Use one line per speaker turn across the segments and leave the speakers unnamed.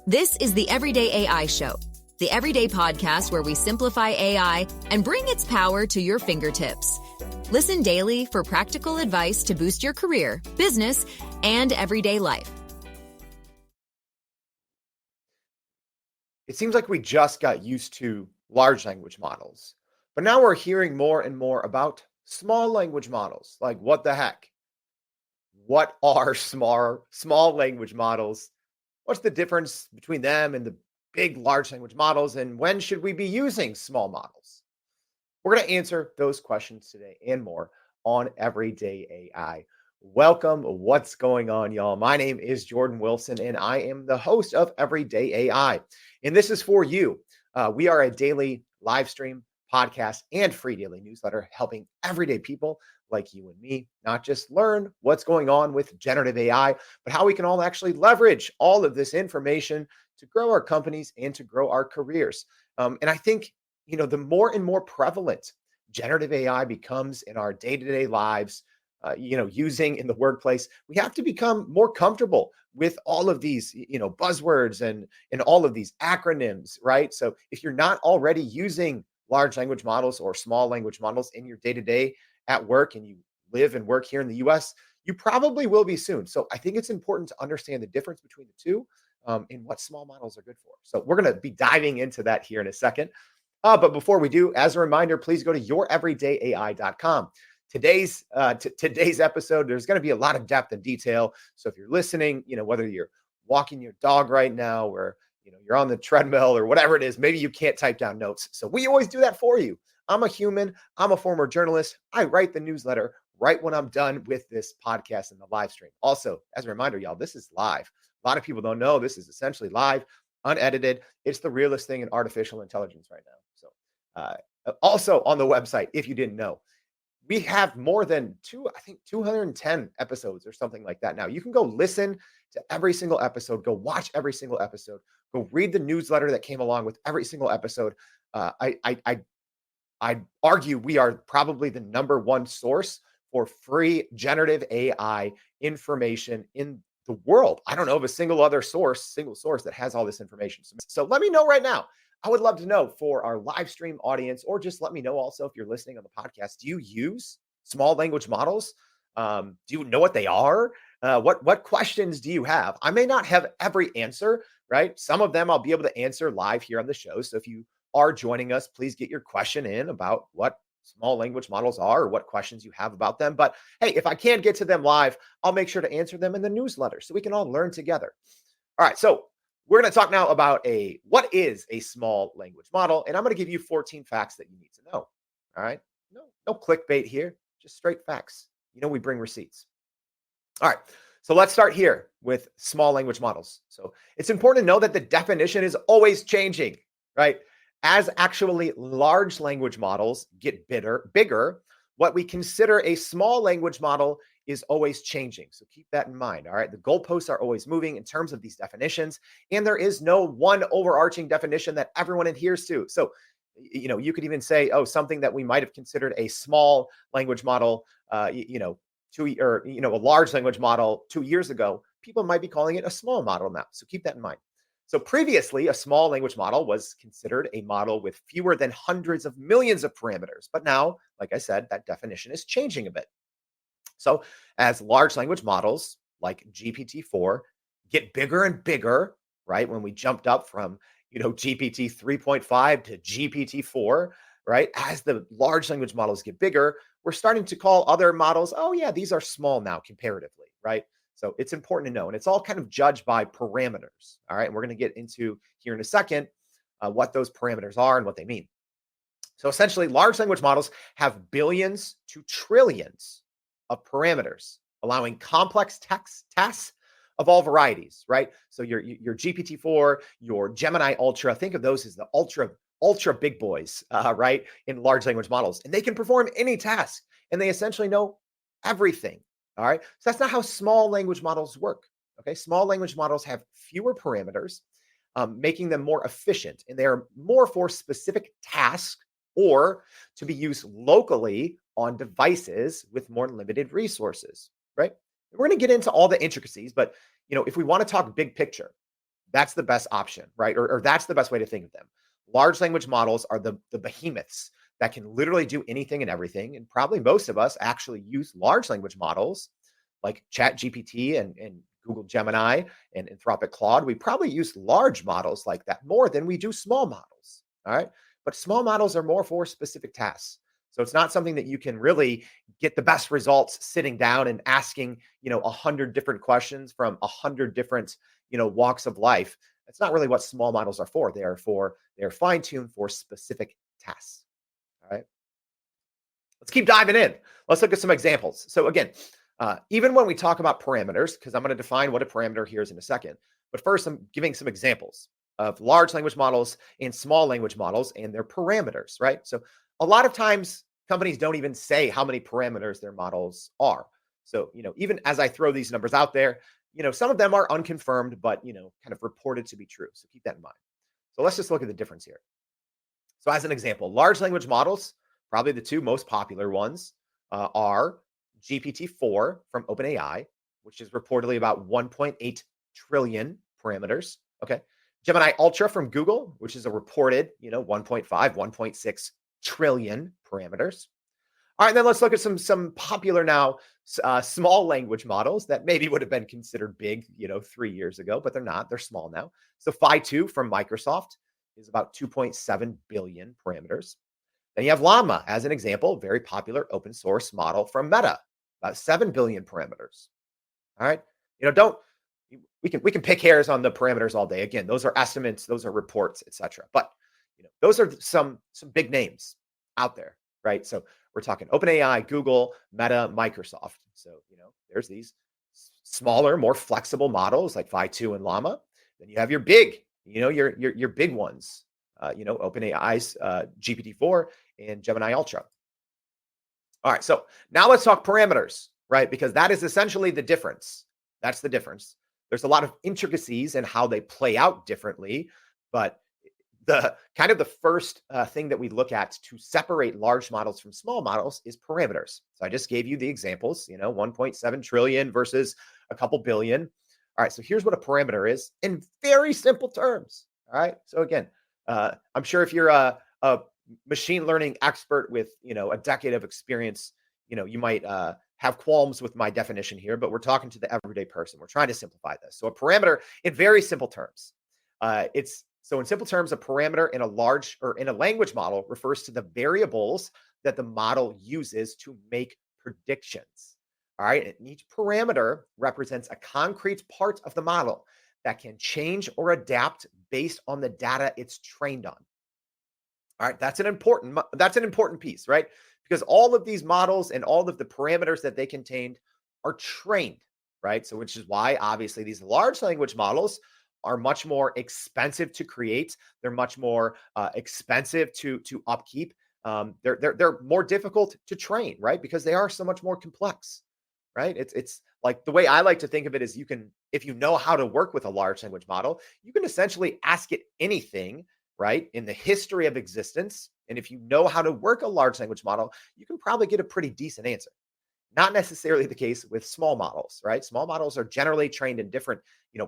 This is the Everyday AI Show, the everyday podcast where we simplify AI and bring its power to your fingertips. Listen daily for practical advice to boost your career, business, and everyday life.
It seems like we just got used to large language models, but now we're hearing more and more about small language models. Like, what the heck? What are small language models? What's the difference between them and the big large language models? And when should we be using small models? We're going to answer those questions today and more on Everyday AI. Welcome. What's going on, y'all? My name is Jordan Wilson, and I am the host of Everyday AI. And this is for you. We are a daily live stream, podcast, and free daily newsletter helping everyday people like you and me not just learn what's going on with generative AI, but how we can all actually leverage all of this information to grow our companies and to grow our careers. And I think, the more and more prevalent generative AI becomes in our day-to-day lives, using in the workplace, we have to become more comfortable with all of these, buzzwords and all of these acronyms, right? So if you're not already using large language models or small language models in your day-to-day at work, and you live and work here in the US, you probably will be soon. So I think it's important to understand the difference between the two and what small models are good for. So we're going to be diving into that here in a second. But before we do, as a reminder, please go to youreverydayai.com. Today's episode, there's going to be a lot of depth and detail. So if you're listening, whether you're walking your dog right now or you're on the treadmill or whatever it is, maybe you can't type down notes. So we always do that for you. I'm a human. I'm a former journalist. I write the newsletter right when I'm done with this podcast and the live stream. Also, as a reminder, y'all, this is live. A lot of people don't know this is essentially live, unedited. It's the realest thing in artificial intelligence right now. So also on the website, if you didn't know, we have more than 210 episodes or something like that now. You can go listen to every single episode, go watch every single episode, go read the newsletter that came along with every single episode. I'd argue we are probably the number one source for free generative AI information in the world. I don't know of a single source that has all this information. So let me know right now. I would love to know for our live stream audience, or just let me know also if you're listening on the podcast, do you use small language models? Do you know what they are? What questions do you have? I may not have every answer, right? Some of them I'll be able to answer live here on the show. So if you are joining us, please get your question in about what small language models are or what questions you have about them. But hey, if I can't get to them live, I'll make sure to answer them in the newsletter so we can all learn together. All right, so we're going to talk now about what is a small language model, and I'm going to give you 14 facts that you need to know. All right, no clickbait here, just straight facts. We bring receipts. All right, so let's start here with small language models. So it's important to know that the definition is always changing, right? As actually large language models get bigger, what we consider a small language model is always changing. So keep that in mind. All right. The goalposts are always moving in terms of these definitions, and there is no one overarching definition that everyone adheres to. So, you could even say, something that we might have considered a small language model, a large language model 2 years ago, people might be calling it a small model now. So keep that in mind. So previously, a small language model was considered a model with fewer than hundreds of millions of parameters. But now, like I said, that definition is changing a bit. So as large language models like GPT-4 get bigger and bigger, right? When we jumped up from, GPT 3.5 to GPT-4, right? As the large language models get bigger, we're starting to call other models, these are small now comparatively, right? So it's important to know, and it's all kind of judged by parameters. All right. And we're going to get into here in a second what those parameters are and what they mean. So essentially, large language models have billions to trillions of parameters, allowing complex tasks of all varieties, right? So your GPT-4, your Gemini Ultra, think of those as the ultra big boys, right? In large language models, and they can perform any task, and they essentially know everything. All right. So that's not how small language models work. Okay. Small language models have fewer parameters, making them more efficient, and they are more for specific tasks or to be used locally on devices with more limited resources, right? We're going to get into all the intricacies, but if we want to talk big picture, That's the best option, right? Or that's the best way to think of them. Large language models are the behemoths that can literally do anything and everything. And probably most of us actually use large language models like ChatGPT and Google Gemini and Anthropic Claude. We probably use large models like that more than we do small models. All right. But small models are more for specific tasks. So it's not something that you can really get the best results sitting down and asking, 100 different questions from 100 different, walks of life. That's not really what small models are for. They're fine-tuned for specific tasks. All right. Let's keep diving in. Let's look at some examples. So again, even when we talk about parameters, because I'm going to define what a parameter here is in a second, but first I'm giving some examples of large language models and small language models and their parameters, right? So a lot of times companies don't even say how many parameters their models are. So, even as I throw these numbers out there, some of them are unconfirmed, but, kind of reported to be true. So keep that in mind. So let's just look at the difference here. So as an example, large language models, probably the two most popular ones are GPT-4 from OpenAI, which is reportedly about 1.8 trillion parameters. Okay. Gemini Ultra from Google, which is a reported, 1.5, 1.6 trillion parameters. All right, then let's look at some popular now small language models that maybe would have been considered big, 3 years ago, but they're not. They're small now. So Phi 2 from Microsoft is about 2.7 billion parameters. Then you have Llama as an example, very popular open source model from Meta, about 7 billion parameters. All right, don't we can pick hairs on the parameters all day. Again, those are estimates, those are reports, etc. But those are some big names out there, right? So we're talking OpenAI, Google, Meta, Microsoft. So there's these smaller, more flexible models like Phi 2 and Llama. Then you have your big, your big ones. OpenAI's GPT-4 and Gemini Ultra. All right, so now let's talk parameters, right? Because that is essentially the difference. That's the difference. There's a lot of intricacies in how they play out differently, but the kind of the first thing that we look at to separate large models from small models is parameters. So I just gave you the examples, 1.7 trillion versus a couple billion. All right, so here's what a parameter is in very simple terms. All right, so again, I'm sure if you're a machine learning expert with a decade of experience, you might have qualms with my definition here, but we're talking to the everyday person. We're trying to simplify this. So a parameter, in very simple terms, so in simple terms, a parameter in a language model refers to the variables that the model uses to make predictions. All right, and each parameter represents a concrete part of the model that can change or adapt based on the data it's trained on. All right, that's an important piece, right? Because all of these models and all of the parameters that they contained are trained, right? So which is why obviously these large language models are much more expensive to create. They're much more expensive to upkeep. They're more difficult to train, right? Because they are so much more complex, right? It's like the way I like to think of it is if you know how to work with a large language model, you can essentially ask it anything, right, in the history of existence. And if you know how to work a large language model, you can probably get a pretty decent answer. Not necessarily the case with small models, right? Small models are generally trained in different,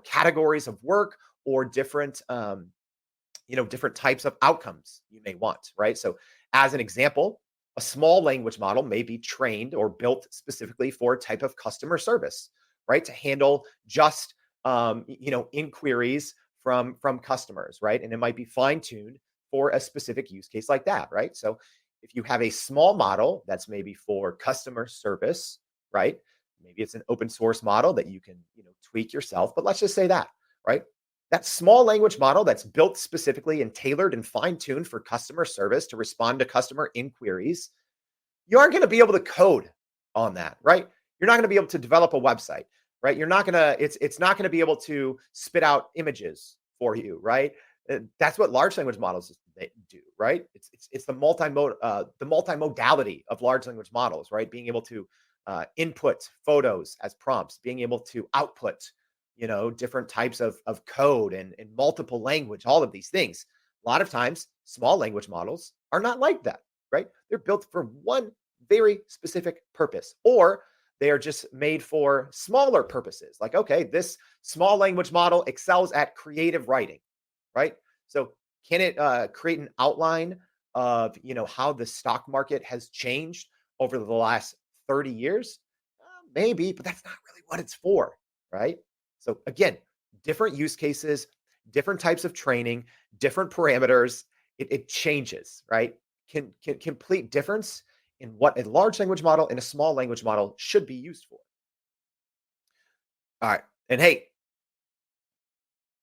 categories of work or different, different types of outcomes you may want, right? So as an example, a small language model may be trained or built specifically for a type of customer service, right? To handle just, inquiries from customers, right? And it might be fine-tuned for a specific use case like that, right? So if you have a small model that's maybe for customer service, right? Maybe it's an open source model that you can, tweak yourself, but let's just say that, right? That small language model that's built specifically and tailored and fine-tuned for customer service to respond to customer inquiries, you aren't going to be able to code on that, right? You're not going to be able to develop a website, right? You're not going to, it's not going to be able to spit out images for you, right? That's what large language models do, right? It's the multimodality of large language models, right? Being able to input photos as prompts, being able to output, different types of code and multiple language, all of these things. A lot of times, small language models are not like that, right? They're built for one very specific purpose, or They are just made for smaller purposes. Like, okay, this small language model excels at creative writing, right? So can it create an outline of, how the stock market has changed over the last 30 years? Maybe, but that's not really what it's for, right? So again, different use cases, different types of training, different parameters. It changes, right? Can complete difference in what a large language model and a small language model should be used for. All right. And hey,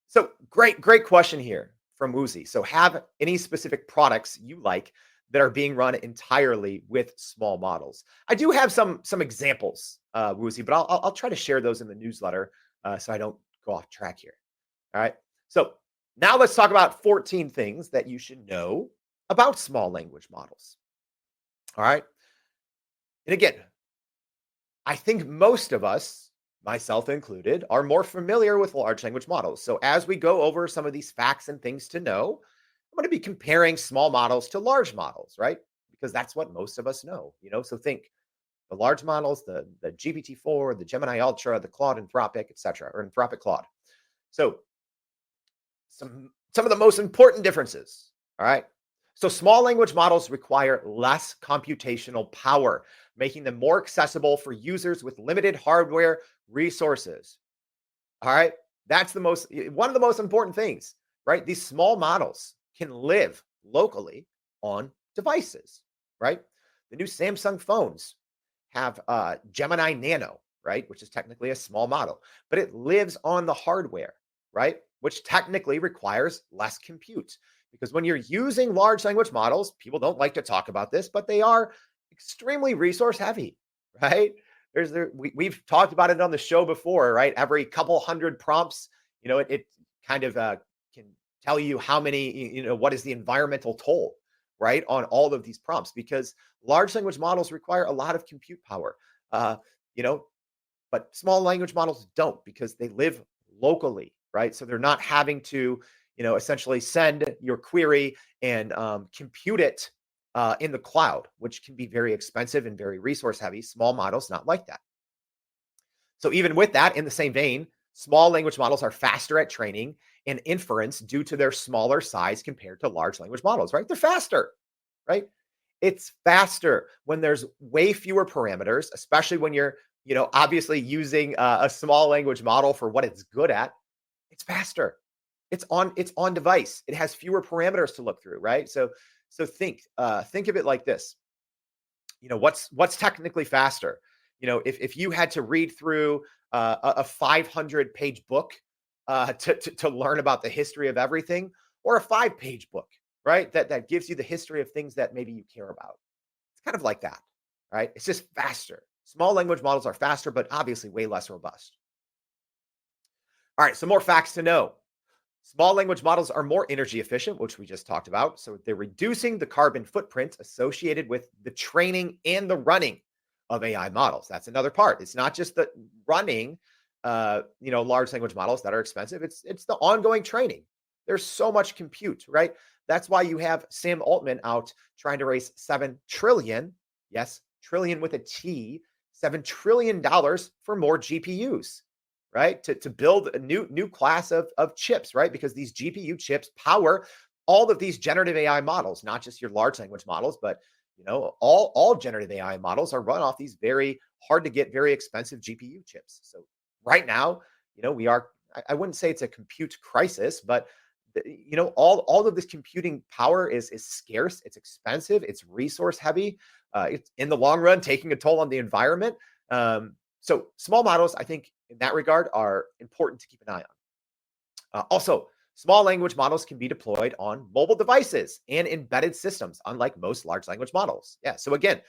so great question here from Woozy. So have any specific products you like that are being run entirely with small models? I do have some examples, Woozy, but I'll try to share those in the newsletter so I don't go off track here. All right. So now let's talk about 14 things that you should know about small language models. All right. And again, I think most of us, myself included, are more familiar with large language models. So as we go over some of these facts and things to know, I'm going to be comparing small models to large models, right? Because that's what most of us know. So think the large models, the GPT-4, the Gemini Ultra, the Claude Anthropic, etc., or Anthropic Claude. So some of the most important differences, all right? So small language models require less computational power, making them more accessible for users with limited hardware resources. All right? That's one of the most important things, right? These small models can live locally on devices, right? The new Samsung phones have Gemini Nano, right? Which is technically a small model, but it lives on the hardware, right? Which technically requires less compute. Because when you're using large language models, people don't like to talk about this, but they are extremely resource heavy, right? We've talked about it on the show before, right? Every couple hundred prompts, it kind of can tell you how many, what is the environmental toll, right, on all of these prompts, because large language models require a lot of compute power, uh, you know, but small language models don't because they live locally, right? So they're not having to, essentially send your query and compute it in the cloud, which can be very expensive and very resource heavy. Small models, not like that. So even with that, in the same vein, small language models are faster at training and inference due to their smaller size compared to large language models, right? They're faster, right? It's faster when there's way fewer parameters, especially when you're, obviously using a small language model for what it's good at. It's faster. It's on device. It has fewer parameters to look through, right? So think of it like this. What's technically faster? If you had to read through a 500-page book to learn about the history of everything, or a 5-page book, right? That gives you the history of things that maybe you care about. It's kind of like that, right? It's just faster. Small language models are faster, but obviously way less robust. All right, some more facts to know. Small language models are more energy efficient, which we just talked about. So they're reducing the carbon footprint associated with the training and the running of AI models. That's another part. It's not just the running, large language models that are expensive. It's the ongoing training. There's so much compute, right? That's why you have Sam Altman out trying to raise $7 trillion, yes, trillion with a T, $7 trillion for more GPUs, right? To build a new class of chips, right? Because these GPU chips power all of these generative AI models, not just your large language models, but all generative AI models are run off these very hard to get, very expensive GPU chips. So right now, we are, I wouldn't say it's a compute crisis, but all of this computing power is scarce, it's expensive, it's resource heavy, it's in the long run taking a toll on the environment. So small models, I think, in that regard, are important to keep an eye on. Also, small language models can be deployed on mobile devices and embedded systems, unlike most large language models. Yeah. So again,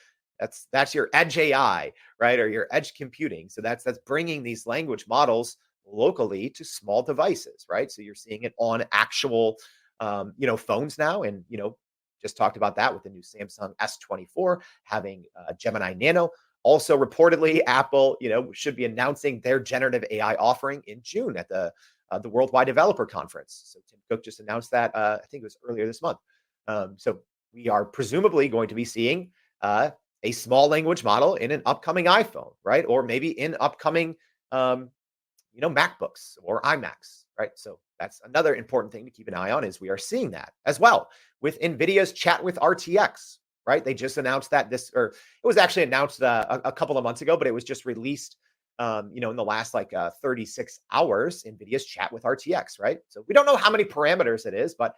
that's your edge AI, right, or your edge computing. So that's bringing these language models locally to small devices, right? So you're seeing it on actual, phones now, and just talked about that with the new Samsung S24 having Gemini Nano. Also, reportedly, Apple, should be announcing their generative AI offering in June at the Worldwide Developer Conference. So Tim Cook just announced that, I think it was earlier this month. So we are presumably going to be seeing a small language model in an upcoming iPhone, right? Or maybe in upcoming, um, MacBooks or iMacs, right? So that's another important thing to keep an eye on is we are seeing that as well with NVIDIA's chat with RTX, right? They just announced that or it was actually announced a couple of months ago, but it was just released, in the last 36 hours, NVIDIA's chat with RTX, right? So we don't know how many parameters it is, but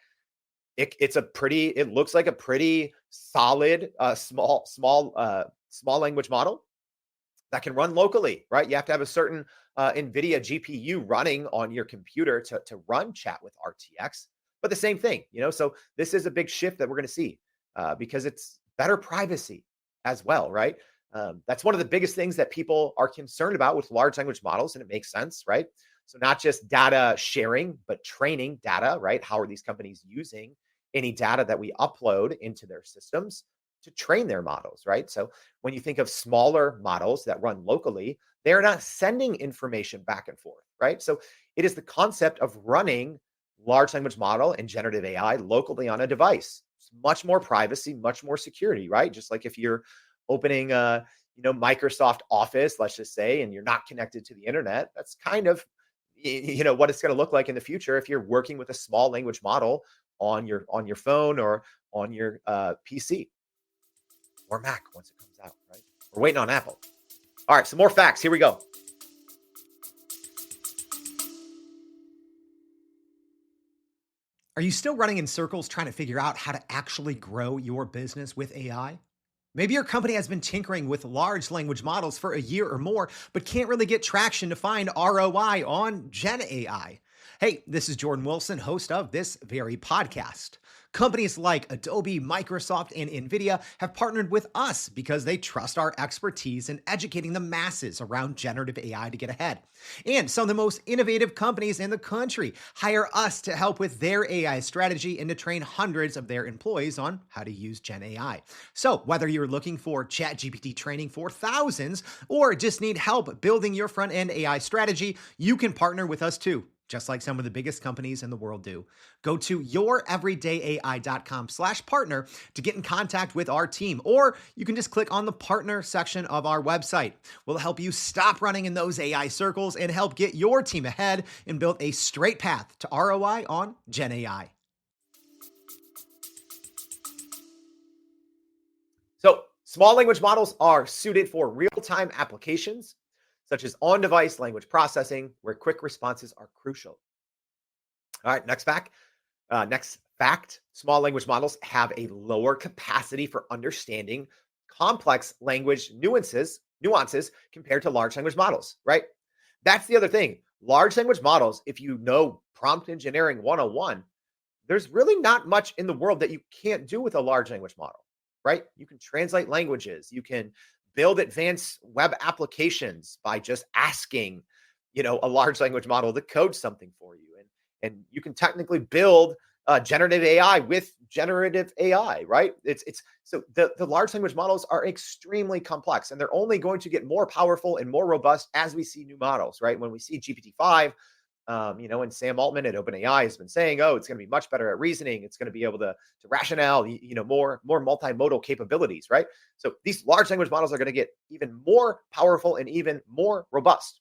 it looks like a pretty solid, small language model that can run locally, right? You have to have a certain NVIDIA GPU running on your computer to run chat with RTX, but the same thing, so this is a big shift that we're going to see because it's better privacy as well, right? That's one of the biggest things that people are concerned about with large language models, and it makes sense, right? So not just data sharing, but training data, right? How are these companies using any data that we upload into their systems to train their models, right? So when you think of smaller models that run locally, they're not sending information back and forth, right? So it is the concept of running large language model and generative AI locally on a device. It's much more privacy, much more security, right? Just like if you're opening Microsoft Office, let's just say, and you're not connected to the internet, that's kind of what it's going to look like in the future if you're working with a small language model on your phone or on your PC or Mac once it comes out, right? We're waiting on Apple. All right, some more facts. Here we go.
Are you still running in circles trying to figure out how to actually grow your business with AI? Maybe your company has been tinkering with large language models for a year or more, but can't really get traction to find ROI on Gen AI. Hey, this is Jordan Wilson, host of this very podcast. Companies like Adobe, Microsoft, and NVIDIA have partnered with us because they trust our expertise in educating the masses around generative AI to get ahead. And some of the most innovative companies in the country hire us to help with their AI strategy and to train hundreds of their employees on how to use Gen AI. So whether you're looking for ChatGPT training for thousands or just need help building your front-end AI strategy, you can partner with us too, just like some of the biggest companies in the world do. Go to youreverydayai.com/partner to get in contact with our team, or you can just click on the partner section of our website. We'll help you stop running in those AI circles and help get your team ahead and build a straight path to ROI on Gen AI.
So small language models are suited for real-time applications such as on-device language processing, where quick responses are crucial. All right, next fact. Small language models have a lower capacity for understanding complex language nuances compared to large language models, right? That's the other thing. Large language models, if you know prompt engineering 101, there's really not much in the world that you can't do with a large language model, right? You can translate languages. You can build advanced web applications by just asking, a large language model to code something for you. And you can technically build generative AI with generative AI, right? It's so the large language models are extremely complex, and they're only going to get more powerful and more robust as we see new models, right? When we see GPT-5, and Sam Altman at OpenAI has been saying, oh, it's going to be much better at reasoning. It's going to be able to rationale, more multimodal capabilities, right? So these large language models are going to get even more powerful and even more robust,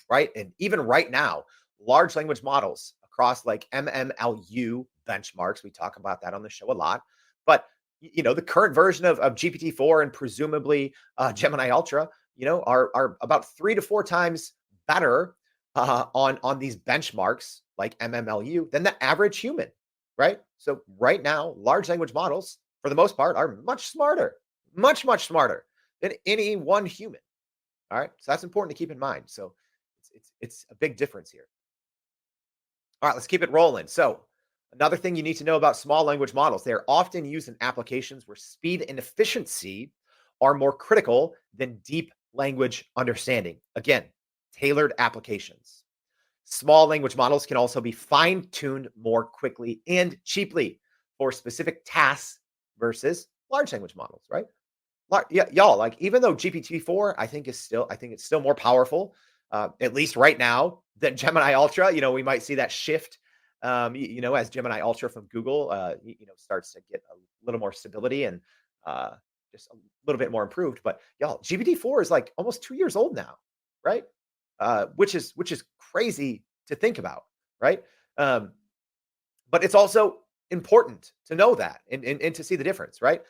right? And even right now, large language models across like MMLU benchmarks, we talk about that on the show a lot, but the current version of GPT-4 and presumably Gemini Ultra, are about 3 to 4 times better on these benchmarks like MMLU than the average human, right? So right now, large language models, for the most part, are much smarter, much smarter than any one human. All right, so that's important to keep in mind. So it's a big difference here. All right, let's keep it rolling. So another thing you need to know about small language models, they are often used in applications where speed and efficiency are more critical than deep language understanding. Again, tailored applications. Small language models can also be fine-tuned more quickly and cheaply for specific tasks versus large language models, right? Yeah, y'all, like even though GPT-4, I think it's still more powerful, at least right now, than Gemini Ultra. We might see that shift, as Gemini Ultra from Google, starts to get a little more stability and just a little bit more improved. But y'all, GPT-4 is like almost 2 years old now, right? Which is crazy to think about, right? Um, but it's also important to know that and to see the difference, right?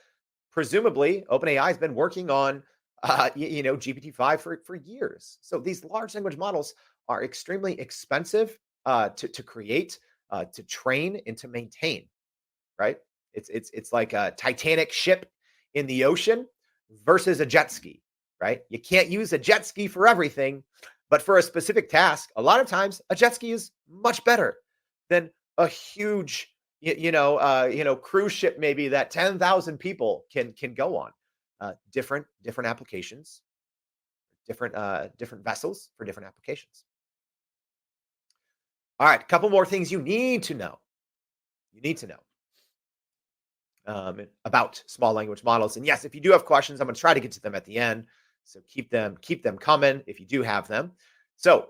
Presumably, OpenAI has been working on GPT-5 for years. So these large language models are extremely expensive to create, to train, and to maintain, right? It's like a Titanic ship in the ocean versus a jet ski, right? You can't use a jet ski for everything, but for a specific task, a lot of times a jet ski is much better than a huge, cruise ship maybe that 10,000 people can go on. Different applications, different vessels for different applications. All right, a couple more things you need to know. You need to know about small language models. And yes, if you do have questions, I'm going to try to get to them at the end. So keep them coming if you do have them. So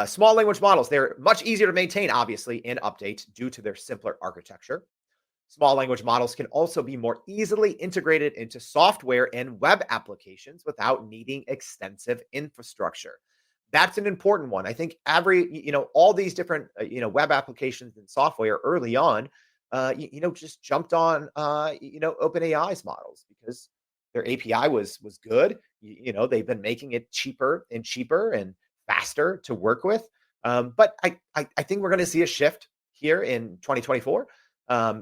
small language models, they're much easier to maintain, obviously, and update due to their simpler architecture. Small language models can also be more easily integrated into software and web applications without needing extensive infrastructure. That's an important one. I think all these different, web applications and software early on, just jumped on, OpenAI's models because their API was good. They've been making it cheaper and cheaper and faster to work with. But I think we're going to see a shift here in 2024,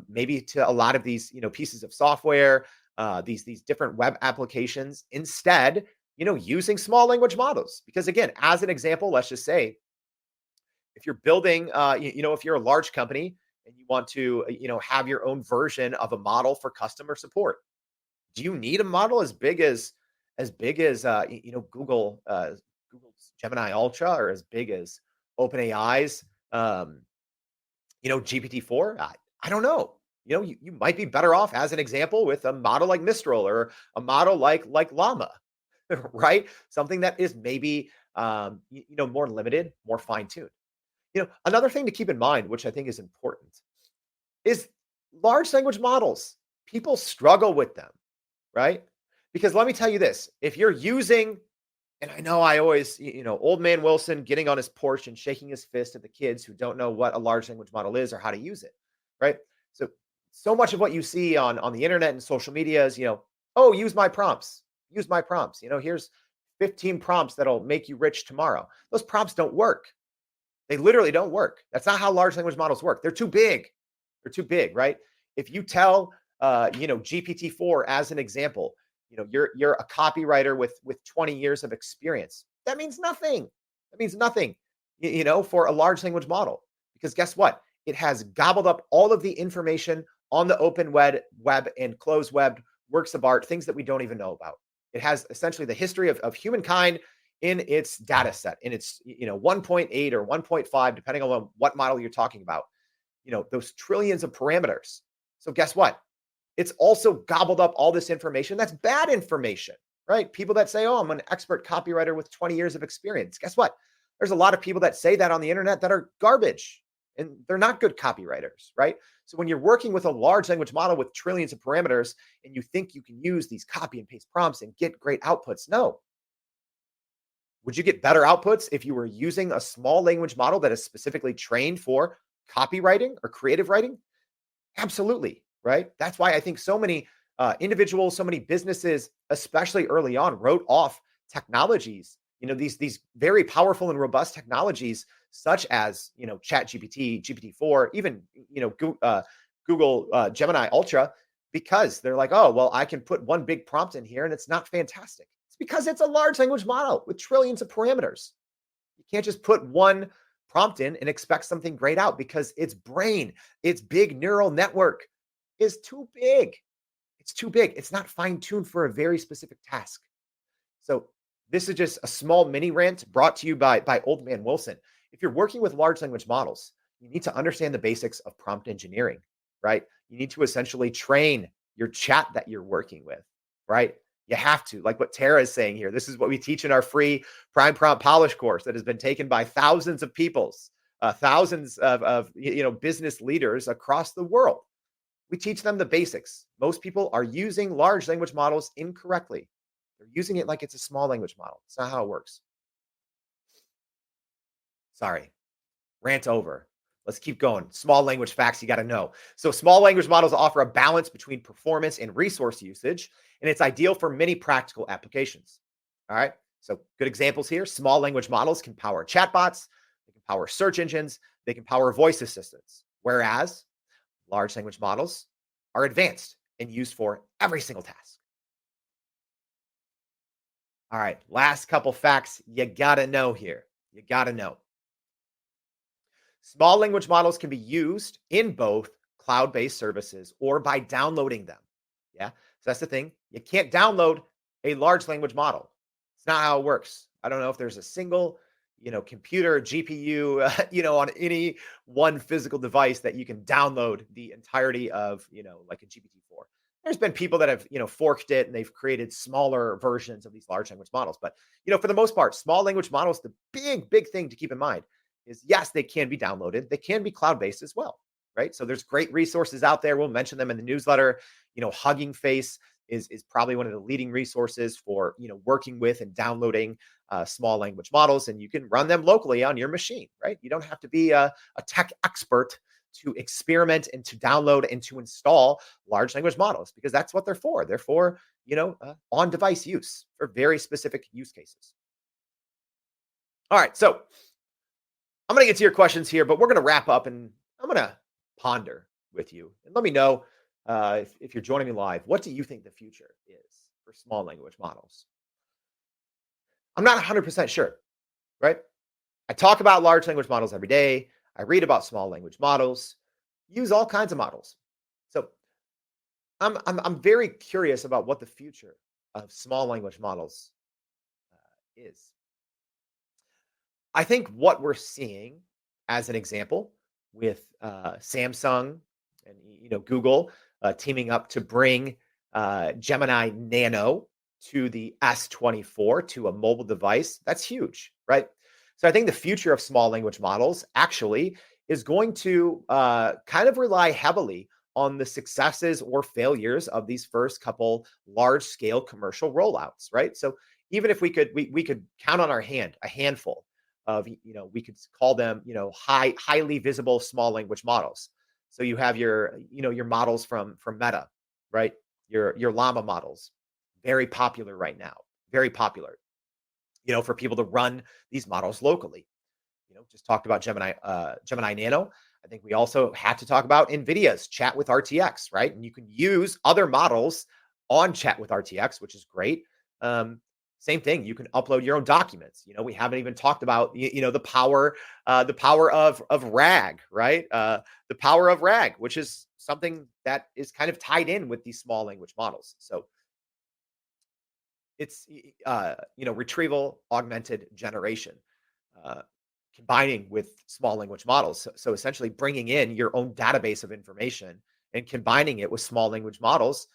maybe to a lot of these, pieces of software, these different web applications instead, using small language models. Because again, as an example, let's just say if you're building, if you're a large company and you want to, have your own version of a model for customer support, do you need a model as big as Google's Gemini Ultra, or as big as OpenAI's, GPT-4? I don't know. You might be better off, as an example, with a model like Mistral or a model like Llama, right? Something that is maybe, more limited, more fine-tuned. Another thing to keep in mind, which I think is important, is large language models. People struggle with them, right? Because let me tell you this, if you're using, and I know I always, old man Wilson getting on his porch and shaking his fist at the kids who don't know what a large language model is or how to use it, right? So much of what you see on the internet and social media is, oh, use my prompts. Use my prompts. Here's 15 prompts that'll make you rich tomorrow. Those prompts don't work. They literally don't work. That's not how large language models work. They're too big. They're too big, right? If you tell, GPT-4 as an example, you're a copywriter with 20 years of experience. That means nothing. That means nothing, for a large language model, because guess what? It has gobbled up all of the information on the open web and closed web works of art, things that we don't even know about. It has essentially the history of humankind in its data set, in its 1.8 or 1.5, depending on what model you're talking about. Those trillions of parameters. So guess what? It's also gobbled up all this information that's bad information, right? People that say, oh, I'm an expert copywriter with 20 years of experience. Guess what? There's a lot of people that say that on the internet that are garbage, and they're not good copywriters, right? So when you're working with a large language model with trillions of parameters and you think you can use these copy and paste prompts and get great outputs, no. Would you get better outputs if you were using a small language model that is specifically trained for copywriting or creative writing? Absolutely, right? That's why I think so many individuals, so many businesses, especially early on, wrote off technologies, these very powerful and robust technologies such as, ChatGPT, GPT-4, even, Google Gemini Ultra, because they're like, oh, well, I can put one big prompt in here and it's not fantastic. It's because it's a large language model with trillions of parameters. You can't just put one prompt in and expect something great out, because its brain, its big neural network is too big. It's too big. It's not fine-tuned for a very specific task. So this is just a small mini rant brought to you by Old Man Wilson. If you're working with large language models, you need to understand the basics of prompt engineering, right? You need to essentially train your chat that you're working with, right? You have to, like what Tara is saying here. This is what we teach in our free Prime Prompt Polish course that has been taken by thousands of people, thousands of business leaders across the world. We teach them the basics. Most people are using large language models incorrectly. They're using it like it's a small language model. It's not how it works. Sorry, rant over. Let's keep going. Small language facts you got to know. So, small language models offer a balance between performance and resource usage, and it's ideal for many practical applications. All right. So, good examples here. Small language models can power chatbots, they can power search engines, they can power voice assistants. Whereas large language models are advanced and used for every single task. All right. Last couple facts you got to know here. You got to know. Small language models can be used in both cloud-based services or by downloading them. Yeah. So that's the thing. You can't download a large language model. It's not how it works. I don't know if there's a single, computer, GPU, on any one physical device that you can download the entirety of, like a GPT-4. There's been people that have, forked it and they've created smaller versions of these large language models. But, for the most part, small language models, the big thing to keep in mind is yes, they can be downloaded. They can be cloud-based as well, right? So there's great resources out there. We'll mention them in the newsletter. Hugging Face is probably one of the leading resources for, working with and downloading small language models, and you can run them locally on your machine, right? You don't have to be a tech expert to experiment and to download and to install large language models because that's what they're for. They're for, on-device use for very specific use cases. All right, so I'm going to get to your questions here, but we're going to wrap up and I'm going to ponder with you. And let me know if you're joining me live, what do you think the future is for small language models? I'm not 100% sure, right? I talk about large language models every day. I read about small language models, use all kinds of models. So I'm very curious about what the future of small language models is. I think what we're seeing as an example with Samsung and Google teaming up to bring Gemini Nano to the S24 to a mobile device, that's huge, right? So I think the future of small language models actually is going to kind of rely heavily on the successes or failures of these first couple large scale commercial rollouts, right? So even if we could count on our hand, a handful of, we could call them, highly visible small language models. So you have your models from Meta, right? Your Llama models, very popular right now, very popular, for people to run these models locally. Just talked about Gemini Nano. I think we also had to talk about NVIDIA's Chat with RTX, right? And you can use other models on Chat with RTX, which is great. Same thing. You can upload your own documents. We haven't even talked about, the power of RAG, right? The power of RAG, which is something that is kind of tied in with these small language models. So it's, retrieval augmented generation, combining with small language models. So essentially bringing in your own database of information and combining it with small language models,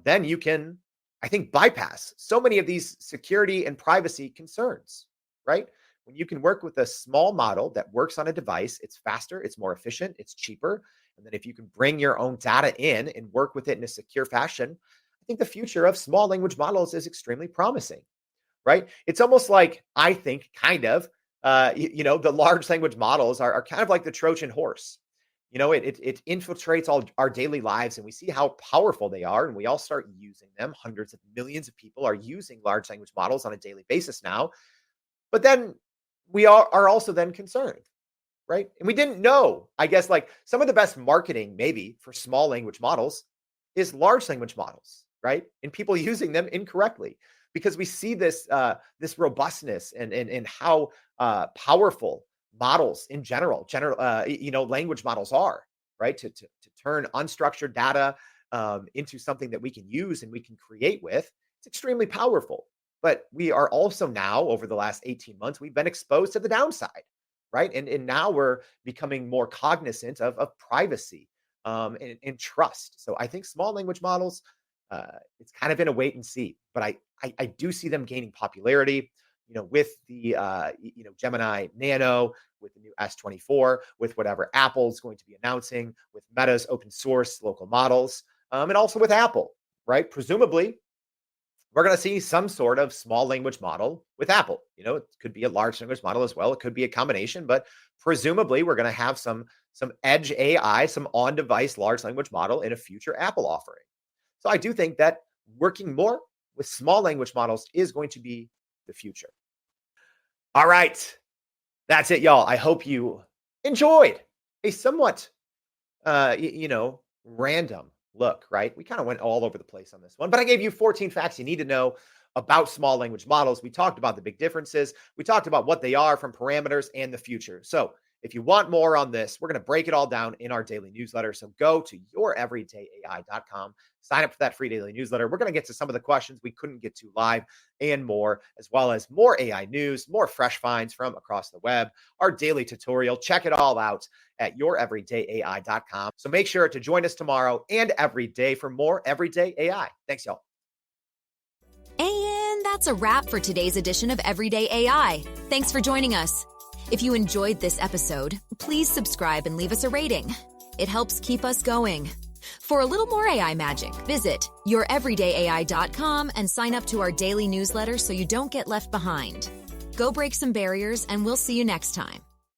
then you can, I think, bypass so many of these security and privacy concerns, right? When you can work with a small model that works on a device, it's faster, it's more efficient, it's cheaper. And then if you can bring your own data in and work with it in a secure fashion, I think the future of small language models is extremely promising, right? It's almost like, I think, kind of, the large language models are kind of like the Trojan horse. It infiltrates all our daily lives and we see how powerful they are and we all start using them. Hundreds of millions of people are using large language models on a daily basis now. But then we are also then concerned, right? And we didn't know, I guess, like some of the best marketing maybe for small language models is large language models, right? And people using them incorrectly because we see this robustness and how powerful models in general, language models are, right? To turn unstructured data into something that we can use and we can create with. It's extremely powerful. But we are also now, over the last 18 months, we've been exposed to the downside, right? And now we're becoming more cognizant of privacy and trust. So I think small language models, it's kind of in a wait and see, but I do see them gaining popularity. with the, Gemini Nano, with the new S24, with whatever Apple's going to be announcing, with Meta's open source local models, and also with Apple, right? Presumably, we're going to see some sort of small language model with Apple. It could be a large language model as well. It could be a combination, but presumably we're going to have some edge AI, some on-device large language model in a future Apple offering. So I do think that working more with small language models is going to be the future. All right. That's it, y'all. I hope you enjoyed a somewhat, random look, right? We kind of went all over the place on this one, but I gave you 14 facts you need to know about small language models. We talked about the big differences. We talked about what they are from parameters and the future. So if you want more on this, we're going to break it all down in our daily newsletter. So go to youreverydayai.com, sign up for that free daily newsletter. We're going to get to some of the questions we couldn't get to live and more, as well as more AI news, more fresh finds from across the web, our daily tutorial. Check it all out at youreverydayai.com. So make sure to join us tomorrow and every day for more Everyday AI. Thanks, y'all.
And that's a wrap for today's edition of Everyday AI. Thanks for joining us. If you enjoyed this episode, please subscribe and leave us a rating. It helps keep us going. For a little more AI magic, visit youreverydayai.com and sign up to our daily newsletter so you don't get left behind. Go break some barriers, and we'll see you next time.